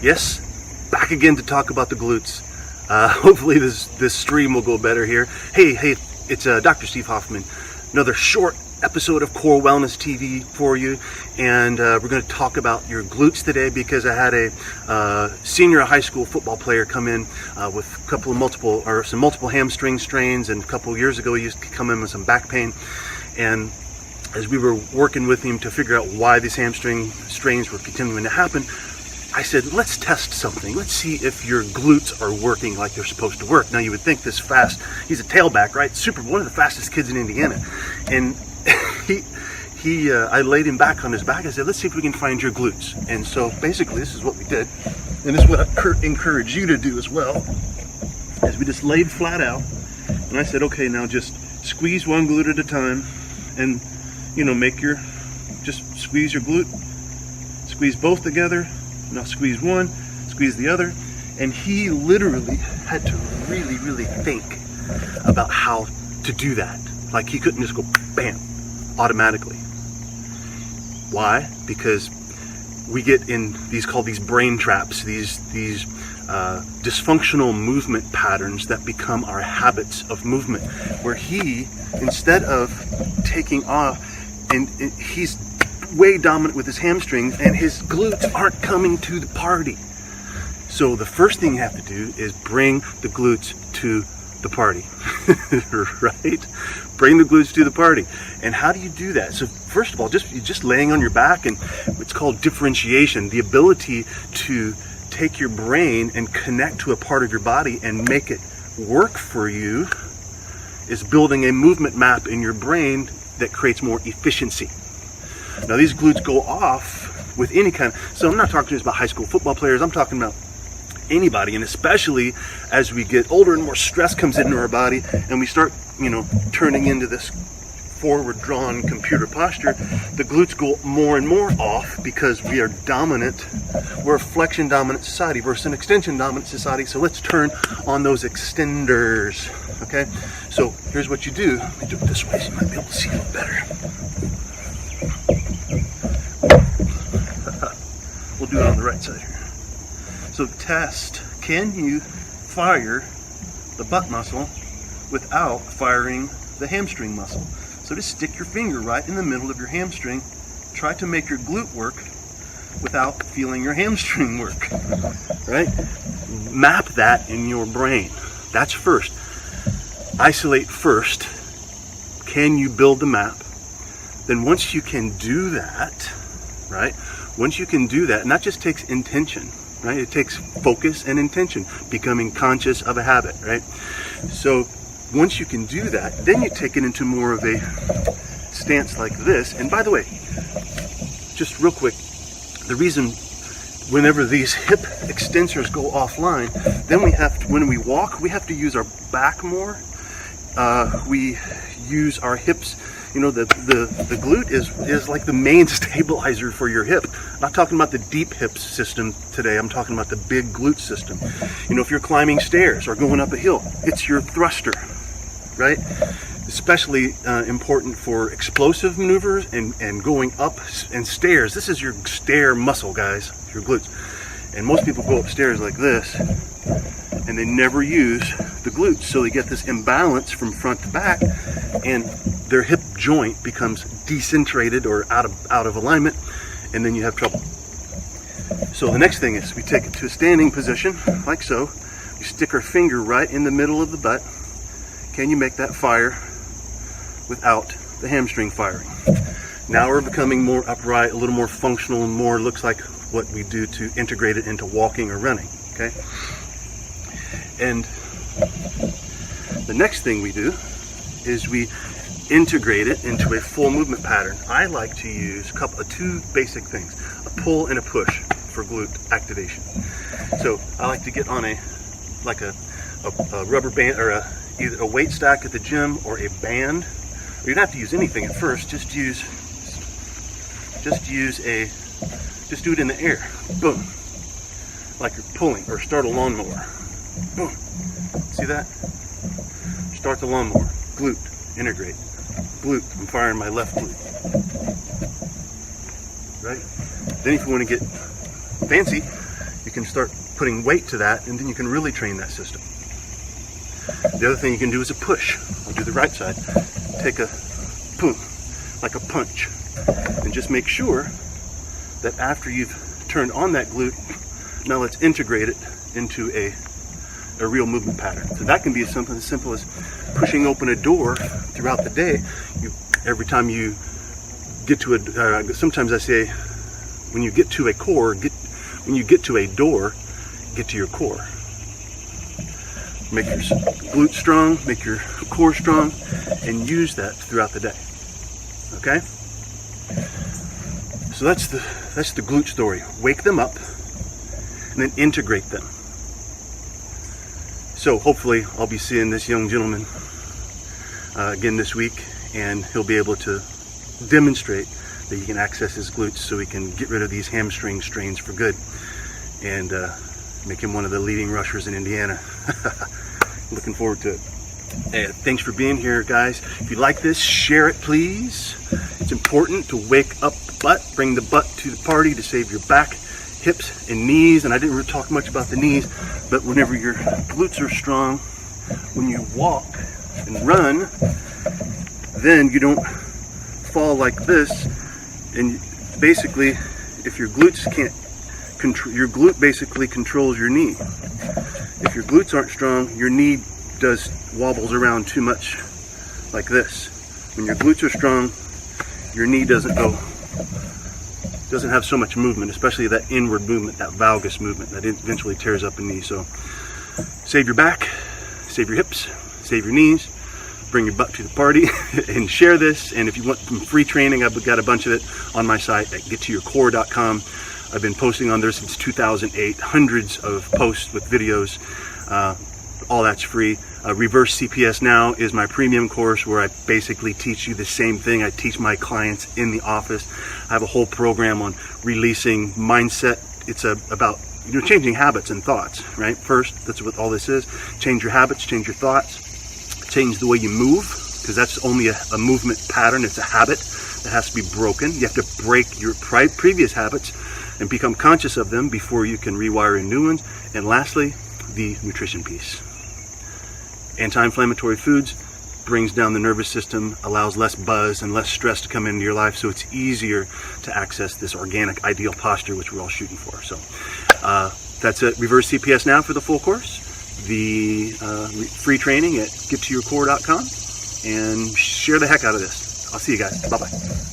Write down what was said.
Yes, back again to talk about the glutes. Hopefully this stream will go better here. Hey, it's Dr. Steve Hoffman. Another short episode of Core Wellness TV for you, and we're going to talk about your glutes today because I had a senior high school football player come in with some multiple hamstring strains, and a couple years ago he used to come in with some back pain, and as we were working with him to figure out why these hamstring strains were continuing to happen, I said, let's test something. Let's see if your glutes are working like they're supposed to work. Now, you would think this fast, he's a tailback, right? One of the fastest kids in Indiana. And I laid him back on his back. I said, let's see if we can find your glutes. And so basically, this is what we did. And this is what I encourage you to do as well, is we just laid flat out. And I said, okay, now just squeeze one glute at a time. And, just squeeze your glute. Squeeze both together. Now squeeze one, squeeze the other, and he literally had to really think about how to do that. Like, he couldn't just go bam, automatically. Why? Because we get in these brain traps, these dysfunctional movement patterns that become our habits of movement, where he, instead of taking off, and he's way dominant with his hamstrings, and his glutes aren't coming to the party. So the first thing you have to do is bring the glutes to the party. Right? Bring the glutes to the party. And how do you do that? So first of all, just laying on your back, and it's called differentiation, the ability to take your brain and connect to a part of your body and make it work for you, is building a movement map in your brain that creates more efficiency. Now, these glutes go off with any kind of, so I'm not talking just about high school football players, I'm talking about anybody, and especially as we get older and more stress comes into our body and we start, turning into this forward drawn computer posture, the glutes go more and more off because we are dominant. We're a flexion dominant society versus an extension dominant society. So let's turn on those extenders. Okay, so here's what you do. Let me do it this way so you might be able to see a little better. We'll do it on the right side here. So test, can you fire the butt muscle without firing the hamstring muscle? So just stick your finger right in the middle of your hamstring. Try to make your glute work without feeling your hamstring work, right? Map that in your brain. That's first. Isolate first. Can you build the map? Then once you can do that, right? Once you can do that, and that just takes intention, right? It takes focus and intention, becoming conscious of a habit, right? So once you can do that, then you take it into more of a stance like this. And by the way, just real quick, the reason whenever these hip extensors go offline, then when we walk, we have to use our back more. We use our hips. The glute is like the main stabilizer for your hip. I'm not talking about the deep hips system today. I'm talking about the big glute system. If you're climbing stairs or going up a hill, it's your thruster, right? Especially important for explosive maneuvers and going up and stairs. This is your stair muscle, guys, your glutes. And most people go upstairs like this, and they never use the glutes, so they get this imbalance from front to back, and their hip joint becomes decentrated or out of alignment, and then you have trouble. So the next thing is we take it to a standing position, like so. We stick our finger right in the middle of the butt. Can you make that fire without the hamstring firing? Now we're becoming more upright, a little more functional, and more looks like what we do to integrate it into walking or running, okay? And the next thing we do is we integrate it into a full movement pattern. I like to use two basic things, a pull and a push for glute activation. So I like to get on a rubber band, or either a weight stack at the gym or a band. You don't have to use anything at first, just do it in the air. Boom. Like you're pulling, or start a lawnmower. Boom. See that? Start the lawnmower. Glute. Integrate. Glute. I'm firing my left glute. Right? Then if you want to get fancy, you can start putting weight to that, and then you can really train that system. The other thing you can do is a push. I'll do the right side. Take a boom, like a punch, and just make sure that after you've turned on that glute, now let's integrate it into a real movement pattern. So that can be something as simple as pushing open a door throughout the day. Every time you get to a, sometimes I say, when you get to a core, when you get to a door, get to your core. Make your glutes strong, make your core strong, and use that throughout the day. Okay? So that's the glute story. Wake them up and then integrate them. So hopefully I'll be seeing this young gentleman again this week, and he'll be able to demonstrate that he can access his glutes so he can get rid of these hamstring strains for good, and make him one of the leading rushers in Indiana. Looking forward to it. Hey, thanks for being here, guys. If you like this, share it, please. It's important to wake up the butt, bring the butt to the party to save your back, hips, and knees. And I didn't really talk much about the knees, but whenever your glutes are strong, when you walk and run, then you don't fall like this. And basically, if your glutes can't control, your glute basically controls your knee. If your glutes aren't strong, your knee wobbles around too much like this. When your glutes are strong, your knee doesn't have so much movement, especially that inward movement, that valgus movement that eventually tears up a knee. So save your back, save your hips, save your knees, bring your butt to the party, and share this. And if you want some free training, I've got a bunch of it on my site at gettoyourcore.com. I've been posting on there since 2008, hundreds of posts with videos. All that's free. Reverse CPS Now is my premium course where I basically teach you the same thing I teach my clients in the office. I have a whole program on releasing mindset. It's about changing habits and thoughts, right? First, that's what all this is. Change your habits, change your thoughts, change the way you move, because that's only a movement pattern. It's a habit that has to be broken. You have to break your previous habits and become conscious of them before you can rewire in new ones. And lastly, the nutrition piece. Anti-inflammatory foods brings down the nervous system, allows less buzz and less stress to come into your life, so it's easier to access this organic ideal posture, which we're all shooting for. So that's it. Reverse CPS Now for the full course, the free training at gettoyourcore.com, and share the heck out of this. I'll see you guys. Bye-bye.